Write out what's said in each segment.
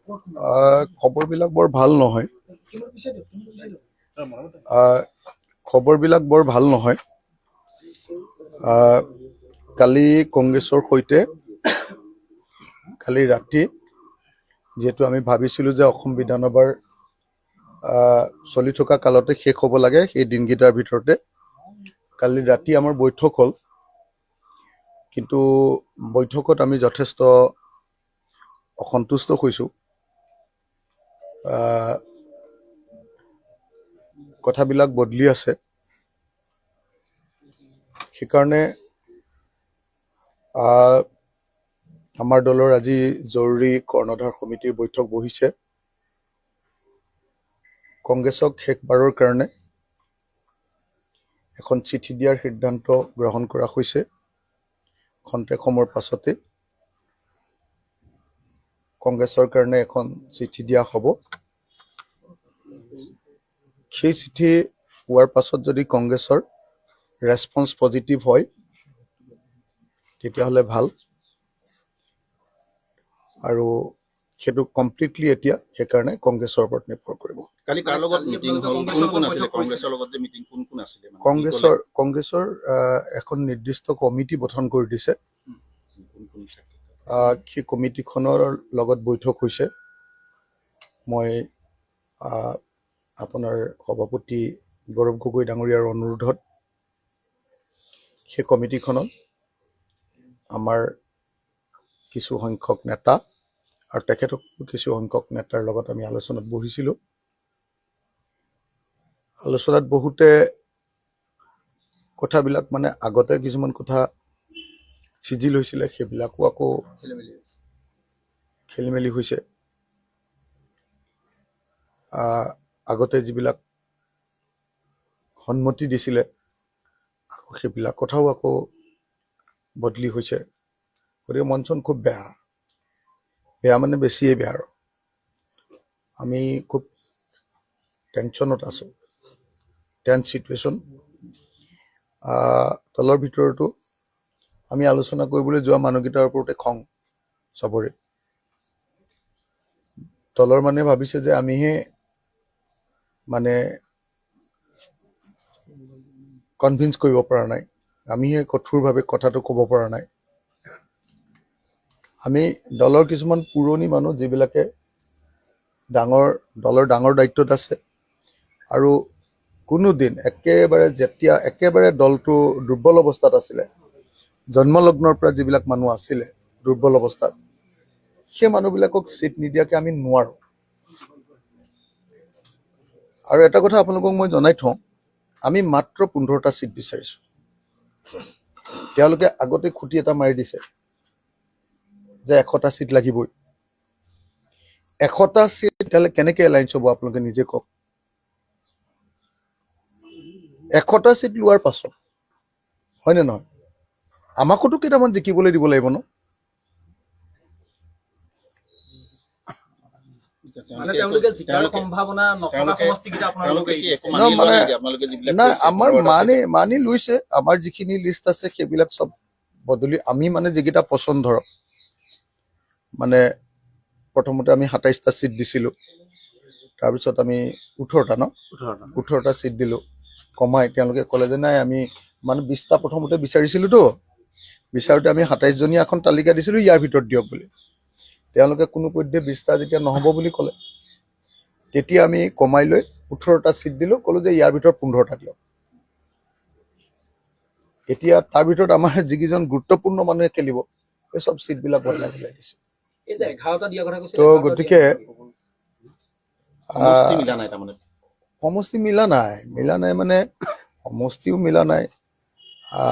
খবৰবিলাক বৰ ভাল নহয়। খবৰবিলাক বৰ ভাল নহয়। কালি কংগ্ৰেছৰ সৈতে কালি ৰাতি যিহেতু আমি ভাবিছিলোঁ যে অসম বিধানসভাৰ চলি থকা কালতে শেষ হ'ব লাগে, সেই দিনকেইটাৰ ভিতৰতে কালি ৰাতি আমাৰ বৈঠক হ'ল। কিন্তু বৈঠকত আমি যথেষ্ট অসন্তুষ্ট হৈছোঁ। কথাবিলাক বদলি আছে। সেইকাৰণে আমাৰ দলৰ আজি জৰুৰী কৰ্ণধাৰ সমিতিৰ বৈঠক বহিছে। কংগ্ৰেছক শেষবাৰৰ কাৰণে এখন চিঠি দিয়াৰ সিদ্ধান্ত গ্ৰহণ কৰা হৈছে। খন্তেক সময়ৰ পাছতে কংগ্ৰেছৰ কাৰণে এখন চিঠি দিয়া হ'ব। সেই চিঠি পোৱাৰ পাছত যদি কংগ্ৰেছৰ ৰেছপন্স পজিটিভ হয় তেতিয়াহ'লে ভাল, আৰু সেইটো কমপ্লিটলি এতিয়া সেইকাৰণে কংগ্ৰেছৰ ওপৰত নিৰ্ভৰ কৰিব। কালি কাৰ লগত মিটিং হ'ল, কোন আছিলে কংগ্ৰেছৰ লগত যে মিটিং, কোন আছিলে? কংগ্ৰেছৰ এখন নিৰ্দিষ্ট কমিটি গঠন কৰি দিছে। সেই কমিটিখনৰ লগত বৈঠক হৈছে। মই আপোনাৰ সভাপতি গৌৰৱ গগৈ ডাঙৰীয়াৰ অনুৰোধত সেই কমিটিখনত আমাৰ কিছু সংখ্যক নেতা আৰু তেখেতক কিছু সংখ্যক নেতাৰ লগত আমি আলোচনাত বহিছিলোঁ। আলোচনাত বহুতে কথাবিলাক মানে আগতে কিছুমান কথা চিজিল হৈছিলে, সেইবিলাকো আকৌ খেলি মেলি হৈছে। আগতে যিবিলাক সন্মতি দিছিলে আকৌ সেইবিলাক কথাও আকৌ বদলি হৈছে। গতিকে মঞ্চন খুব বেয়া মানে বেছিয়ে বেয়া। আৰু আমি খুব টেনশ্যনত আছোঁ, টেন্স চিটুৱেশ্যন। দলৰ ভিতৰতো আমি আলোচনা কৰিবলৈ যোৱা মানুহকেইটাৰ ওপৰতে খং চবৰে। দলৰ মানে ভাবিছে যে আমিহে মানে কনভিন্স কৰিব পৰা নাই, আমিহে কঠোৰভাৱে কথাটো ক'ব পৰা নাই। আমি দলৰ কিছুমান পুৰণি মানুহ যিবিলাকে দলৰ ডাঙৰ দায়িত্বত আছে, আৰু কোনোদিন যেতিয়া একেবাৰে দলটো দুৰ্বল অৱস্থাত আছিলে, জন্মলগ্নৰ পৰা যিবিলাক মানুহ আছিলে দুৰ্বল অৱস্থাত, সেই মানুহবিলাকক চিট নিদিয়াকৈ আমি নোৱাৰোঁ। আৰু এটা কথা আপোনালোকক মই জনাই থওঁ, আমি মাত্ৰ 15টা চিট বিচাৰিছোঁ। তেওঁলোকে আগতে খুটি এটা মাৰি দিছে যে 100টা চিট লাগিবই। 100টা চিট তেতিয়াহ'লে কেনেকৈ এলায়েন্স হ'ব আপোনালোকে নিজে কওক। 100টা চিট লোৱাৰ পাছত হয়নে নহয়, আমাকোতো কেইটামান জিকিবলৈ দিব লাগিব ন। নাই, আমাৰ মানি লৈছে। আমাৰ যিখিনি লিষ্ট আছে সেইবিলাক চব বদলি, আমি মানে যিকেইটা পচন্দ, ধৰক মানে প্ৰথমতে আমি 27টা চিট দিছিলোঁ, তাৰপিছত আমি 18টা চিট দিলোঁ কমাই। তেওঁলোকে ক'লে যে নাই, আমি মানে 20টা প্ৰথমতে বিচাৰিছিলোঁতো, বিচাৰোঁতে আমি 27জনীয়া এখন তালিকা দিছিলোঁ, ইয়াৰ ভিতৰত দিয়ক বুলি। তেওঁলোকে কোনোপধ্যে 20টা যেতিয়া নহ'ব বুলি ক'লে, তেতিয়া আমি কমাই লৈ 18টা চিট দিলোঁ, ক'লোঁ যে ইয়াৰ ভিতৰত 15টা দিয়ক। এতিয়া তাৰ ভিতৰত আমাৰ যিকেইজন গুৰুত্বপূৰ্ণ মানুহে খেলিব, সেই চব চিটবিলাক বদলাই দিছে। তো গতিকে সমষ্টি মিলা নাই মানে সমষ্টিও মিলা নাই।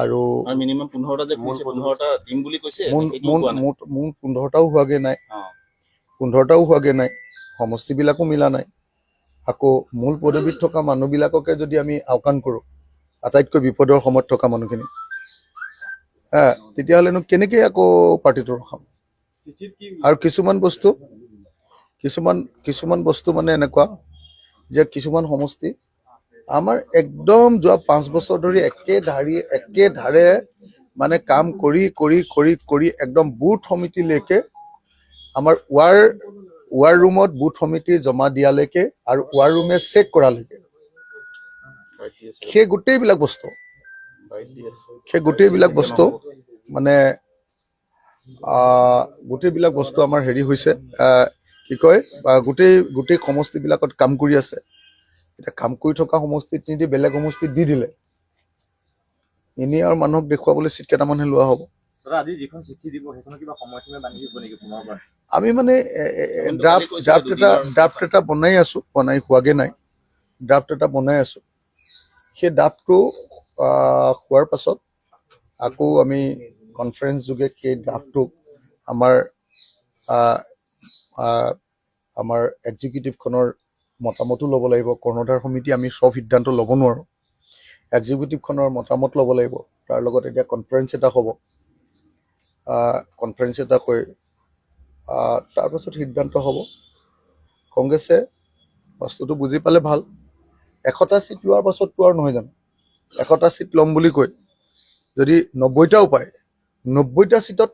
আৰু মিনিমাম 15টা যে কৈছে, 15টা দিম বুলি কৈছে, মোৰ 15টাও হোৱাগে নাই, সমষ্টিবিলাকো মিলা নাই। আকৌ মূল পদবীত থকা মানুহবিলাককে যদি আমি আওকাণ কৰোঁ, আটাইতকৈ বিপদৰ সময়ত থকা মানুহখিনি, তেতিয়াহ'লেনো কেনেকৈ আকৌ পাৰ্টিটো ৰখাম। আৰু কিছুমান বস্তু মানে এনেকুৱা যে কিছুমান সমষ্টি আমাৰ একদম যোৱা 5 বছৰ ধৰি একেধাৰে মানে কাম কৰি একদম বুথ সমিতিলৈকে আমাৰ ৱাৰ ৰুমত বুথ সমিতি জমা দিয়ালৈকে আৰু ৱাৰ ৰুমে চেক কৰালৈকে সেই গোটেইবিলাক বস্তু মানে গোটেইবিলাক বস্তু আমাৰ হেৰি হৈছে কি কয় গোটেই সমষ্টিবিলাকত কাম কৰি আছে। এতিয়া কাম কৰি থকা সমষ্টিত নিদি বেলেগ সমষ্টিত দি দিলে এনেই আৰু মানুহক দেখুৱাবলৈ চিট কেইটামানহে লোৱা হ'ব। আমি মানে ড্ৰাফ্ট এটা বনাই আছো, বনাই হোৱাগে নাই। ড্ৰাফ্ট এটা বনাই আছো। সেই ড্ৰাফ্টটো হোৱাৰ পাছত আকৌ আমি কনফাৰেন্স যোগে সেই ড্ৰাফ্টটো আমাৰ এক্সিকিউটিভখনৰ মতামতো ল'ব লাগিব। কৰ্ণধাৰ সমিতি আমি চব সিদ্ধান্ত ল'ব নোৱাৰোঁ। এক্সিকিউটিভখনৰ মতামত ল'ব লাগিব। তাৰ লগত এতিয়া কনফাৰেন্স এটা হ'ব। কনফাৰেন্স এটা হৈ তাৰপাছত সিদ্ধান্ত হ'ব। কংগ্ৰেছে বস্তুটো বুজি পালে ভাল। 100টা চিট লোৱাৰ পাছততো আৰু নহয় জানো, 100টা চিট ল'ম বুলি কৈ যদি 90টাও পায়, 90টা চিটত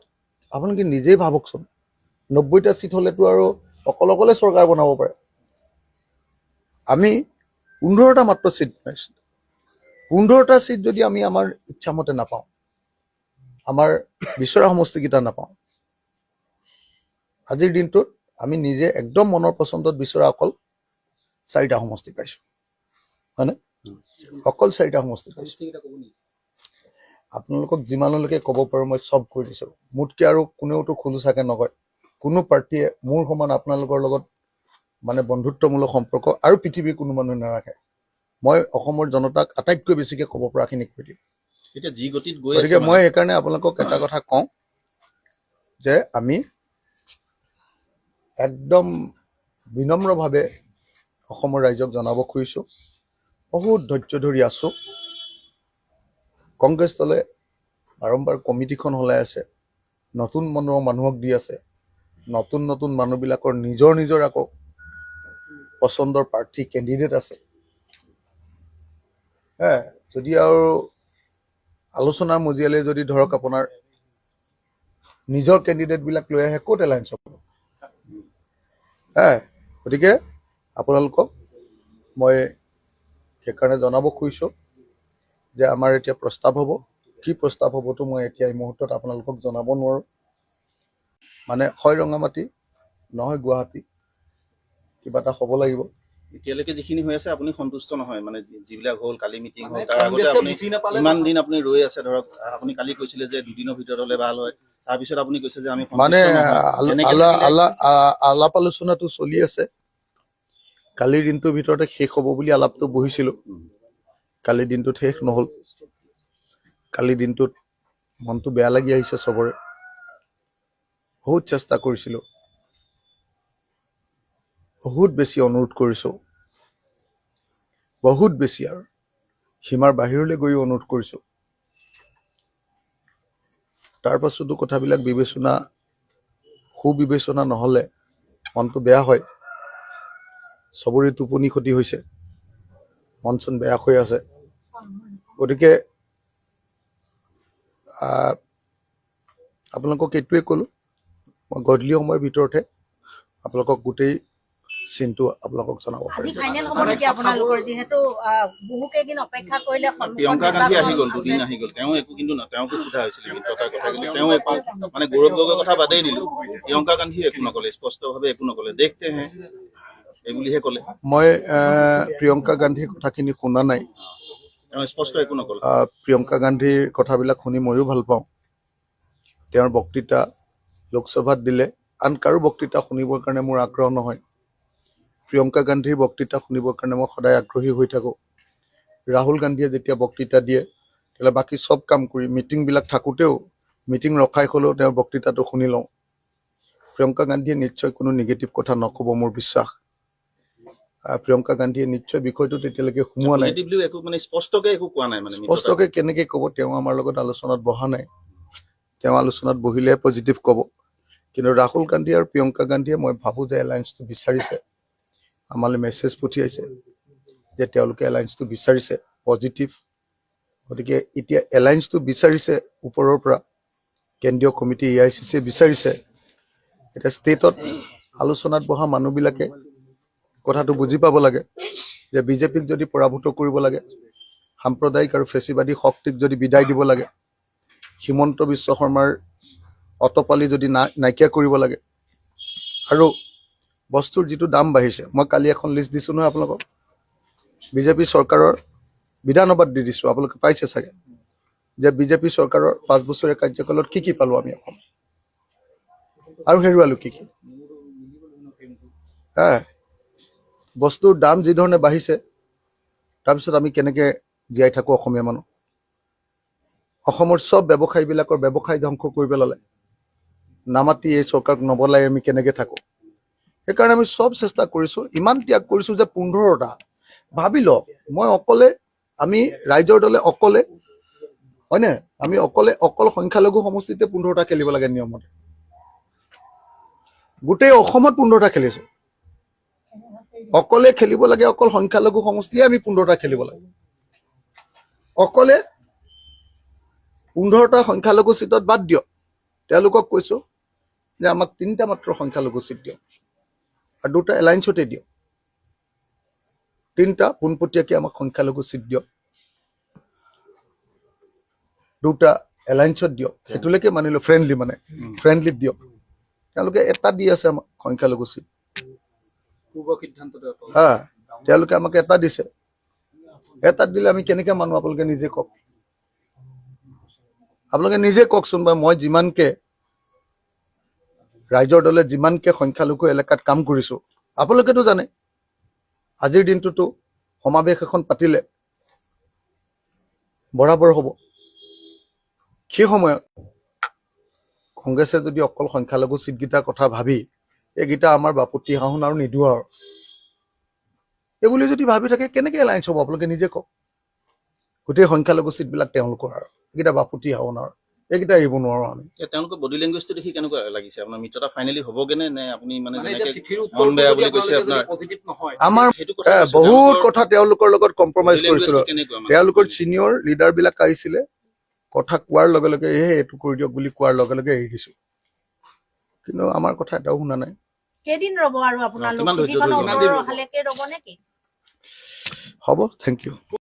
আপোনালোকে নিজেই ভাবকচোন, 90টা চিট হ'লেতো আৰু অকলে চৰকাৰ বনাব পাৰে। আমি 15টা মাত্ৰ চিট পাইছোঁ। 15টা চিট যদি আমি আমাৰ ইচ্ছামতে নাপাওঁ, আমাৰ বিচৰা সমষ্টিকেইটা নাপাওঁ, আজিৰ দিনটোত আমি নিজে একদম মনৰ পচন্দত বিচৰা অকল 4টা সমষ্টি পাইছোঁ, হয়নে? অকল 4টা সমষ্টি পাইছোঁ। আপোনালোকক যিমানলৈকে ক'ব পাৰোঁ মই চব কৈ দিছোঁ। মোতকৈ আৰু কোনেওতো খোলোচাকৈ নকয়। কোনো পাৰ্টীয়ে মোৰ সমান আপোনালোকৰ লগত মানে বন্ধুত্বমূলক সম্পৰ্ক আৰু পৃথিৱীৰ কোনো মানুহে নাৰাখে। মই অসমৰ জনতাক আটাইতকৈ বেছিকৈ ক'ব পৰাখিনি কৈ দিম। এতিয়া যি গতিত গৈ গতিকে মই সেইকাৰণে আপোনালোকক এটা কথা কওঁ যে আমি একদম বিনম্ৰভাৱে অসমৰ ৰাইজক জনাব খুজিছোঁ, বহুত ধৈৰ্য ধৰি আছোঁ। কংগ্ৰেছ দলে বাৰম্বাৰ কমিটিখন সলাই আছে, নতুন মানুহক দি আছে, নতুন মানুহবিলাকৰ নিজৰ আকৌ পচন্দৰ প্ৰাৰ্থী কেণ্ডিডেট আছে। যদি আৰু আলোচনাৰ মজিয়ালে যদি ধৰক আপোনাৰ নিজৰ কেণ্ডিডেটবিলাক লৈ আহে, ক'ত এলায়েন্স হ'ব? গতিকে আপোনালোকক মই সেইকাৰণে জনাব খুজিছোঁ যে আমাৰ এতিয়া প্ৰস্তাৱ হ'ব। কি প্ৰস্তাৱ হ'বতো মই এতিয়া এই মুহূৰ্তত আপোনালোকক জনাব নোৱাৰোঁ। মানে হয় ৰঙামাটি, নহয় গুৱাহাটী, কিবা এটা হ'ব লাগিব। এতিয়ালৈকে যিখিনি হৈ আছে আপুনি সন্তুষ্ট নহয়, মানে যিবিলাক হ'ল কালি মিটিং হ'ল, তাৰ আগতে আপুনি ইমান দিন আপুনি ৰৈ আছে। ধৰক আপুনি কালি কৈছিলে যে 2 দিনৰ ভিতৰত হ'লে ভাল হয়, তাৰপিছত আপুনি কৈছে যে আমি মানে আলাপ আলোচনাটো চলি আছে। কালিৰ দিনটোৰ ভিতৰতে শেষ হ'ব বুলি আলাপটো বহিছিলোঁ। কালিৰ দিনটোত শেষ নহ'ল। কালিৰ দিনটোত মনটো বেয়া লাগি আহিছে চবৰে। বহুত চেষ্টা কৰিছিলোঁ, বহুত বেছি অনুৰোধ কৰিছোঁ, বহুত বেছি আৰু সীমাৰ বাহিৰলৈ গৈ অনুৰোধ কৰিছোঁ। তাৰ পাছতো কথাবিলাক সুবিবেচনা নহ'লে মনটো বেয়া হয়। চবৰে টোপনি ক্ষতি হৈছে, মন চন বেয়া হৈ আছে। গতিকে আপোনালোকক এইটোৱে ক'লোঁ, মই গধূলি সময়ৰ ভিতৰতে আপোনালোকক গোটেই চিনটো আপোনালোকক জনাব পাৰিম। প্ৰিয়ংকা গান্ধী আহি গ'ল, 2 দিন আহি গ'ল, তেওঁ একো কিন্তু তেওঁকো সোধা হৈছিলে মিত্ৰতাৰ কথা, কিন্তু তেওঁ একো মানে গৌৰৱ গগৈৰ কথা বাদেই দিলোঁ। প্ৰিয়ংকা গান্ধী একো নক'লে, স্পষ্টভাৱে একো নক'লে, দেখতে হে এইবুলিহে ক'লে। মই প্ৰিয়ংকা গান্ধীৰ কথাখিনি শুনা নাই। তেওঁ স্পষ্ট একো নক'লে। প্ৰিয়ংকা গান্ধীৰ কথাবিলাক শুনি ময়ো ভাল পাওঁ। তেওঁৰ বক্তৃতা লোকসভাত দিলে আন কাৰো বক্তৃতা শুনিবৰ কাৰণে মোৰ আগ্ৰহ নহয়। প্ৰিয়ংকা গান্ধীৰ বক্তৃতা শুনিবৰ কাৰণে মই সদায় আগ্ৰহী হৈ থাকোঁ। ৰাহুল গান্ধীয়ে যেতিয়া বক্তৃতা দিয়ে, তেতিয়াহ'লে বাকী চব কাম কৰি মিটিংবিলাক থাকোঁতেও, মিটিং ৰখাই হ'লেও তেওঁৰ বক্তৃতাটো শুনি লওঁ। প্ৰিয়ংকা গান্ধীয়ে নিশ্চয় কোনো নিগেটিভ কথা নক'ব, মোৰ বিশ্বাস। প্ৰিয়ংকা গান্ধীয়ে নিশ্চয় বিষয়টো তেতিয়ালৈকে সোমোৱা নাই। স্পষ্টকৈ কেনেকৈ ক'ব, তেওঁ আমাৰ লগত আলোচনাত বহা নাই। তেওঁ আলোচনাত বহিলেহে পজিটিভ ক'ব। কিন্তু ৰাহুল গান্ধী আৰু প্ৰিয়ংকা গান্ধীয়ে মই ভাবোঁ যে এলায়েন্সটো বিচাৰিছে। আমালৈ মেছেজ পঠিয়াইছে যে তেওঁলোকে এলায়েন্সটো বিচাৰিছে, পজিটিভ। গতিকে এতিয়া এলায়েন্সটো বিচাৰিছে ওপৰৰ পৰা, কেন্দ্ৰীয় কমিটি AICCয়ে বিচাৰিছে। এতিয়া ষ্টেটত আলোচনাত বহা মানুহবিলাকে কথাটো বুজি পাব লাগে যে বিজেপিক যদি পৰাভূত কৰিব লাগে, সাম্প্ৰদায়িক আৰু ফেচিবাদী শক্তিক যদি বিদায় দিব লাগে, হিমন্ত বিশ্ব শৰ্মাৰ অতপালি যদি নাইকিয়া কৰিব লাগে, আৰু বস্তুৰ যিটো দাম বাঢ়িছে, মই কালি এখন লিষ্ট দিছোঁ নহয় আপোনালোকক, বিজেপি চৰকাৰৰ বিধানসভাত দি দিছোঁ, আপোনালোকে পাইছে চাগে, যে বিজেপি চৰকাৰৰ 5 বছৰীয়া কাৰ্যকালত কি পালোঁ আমি অসম, আৰু হেৰুৱালোঁ কি বস্তুৰ দাম যি ধৰণে বাঢ়িছে, তাৰপিছত আমি কেনেকৈ জীয়াই থাকোঁ অসমীয়া মানুহ। অসমৰ চব ব্যৱসায়ীবিলাকৰ ব্যৱসায় ধ্বংস কৰি পেলালে, নামাতি এই চৰকাৰক নবলাই আমি কেনেকৈ থাকোঁ। সেইকাৰণে আমি চব চেষ্টা কৰিছোঁ, ইমান ত্যাগ কৰিছোঁ যে 15টা, ভাবি লওক, মই অকলে, আমি ৰাইজৰ দলে অকলে, হয়নে, আমি অকল সংখ্যালঘু সমষ্টিতে 15টা খেলিব লাগে নিয়মতে, গোটেই অসমত 15টা খেলিছোঁ, অকলে খেলিব লাগে, অকল সংখ্যালঘু সমষ্টিয়ে আমি 15টা খেলিব লাগে, অকলে 15টা সংখ্যালঘু চিটত বাদ দিয়ক, তেওঁলোকক কৈছোঁ যে আমাক 3টা মাত্ৰ সংখ্যালঘু চিট দিয়ক, আৰু 2টা এলায়েন্সতে দিয়ক, 3টা পোনপটীয়াকৈ আমাক সংখ্যালঘু চিট দিয়ক, 2টা এলায়েন্সত দিয়ক, সেইটোলৈকে মানিলোঁ, ফ্ৰেণ্ডলিত দিয়ক। তেওঁলোকে এটা দি আছে আমাক সংখ্যালঘু চিট, তেওঁলোকে আমাক এটা দিছে, এটাত দিলে আমি কেনেকৈ মানো, আপোনালোকে নিজে কওক, আপোনালোকে নিজে কওকচোন। বা মই যিমানকে ৰাইজৰ দলে যিমানকে সংখ্যালঘু এলেকাত কাম কৰিছোঁ, আপোনালোকেতো জানে, আজিৰ দিনটোতো সমাৱেশ এখন পাতিলে বৰাবৰ হ'ব, সেই সময়ত কংগ্ৰেছে যদি অকল সংখ্যালঘু চিটকেইটাৰ কথা ভাবি এইকেইটা আমাৰ বাপতি সাহোন আৰু নিদিওঁ আৰু এইবুলি যদি ভাবি থাকে, কেনেকৈ এলায়েন্স হ'ব আপোনালোকে নিজে কওক। গোটেই সংখ্যালঘু চিটবিলাক তেওঁলোকৰ, আৰু এইকেইটা বাপতি সাহোন আৰু এইকেইটা এৰিব নোৱাৰোঁ আমি। তেওঁলোকৰ বডি লেংগুৱেজটো দেখি কেনেকুৱা লাগিছে আপোনাৰ? মিত্ৰতা ফাইনেলি হ'বগে নে আপুনি মানে মন বেয়া বুলি কৈছে আপোনাৰ? আমাৰ বহুত কথা তেওঁলোকৰ লগত কম্প্ৰমাইজ কৰিছিলোঁ। তেওঁলোকৰ ছিনিয়ৰ লিডাৰবিলাক আহিছিলে, কথা কোৱাৰ লগে লগে এইটো কৰি দিয়ক বুলি কোৱাৰ লগে লগে এৰি দিছোঁ, কিন্তু আমাৰ কথা এটাও শুনা নাই। কেইদিন ৰ'ব আৰু আপোনালোক? চিঠিখনৰ উত্তৰ অহালৈকে ৰ'ব নেকি? হ'ব, থেংক ইউ।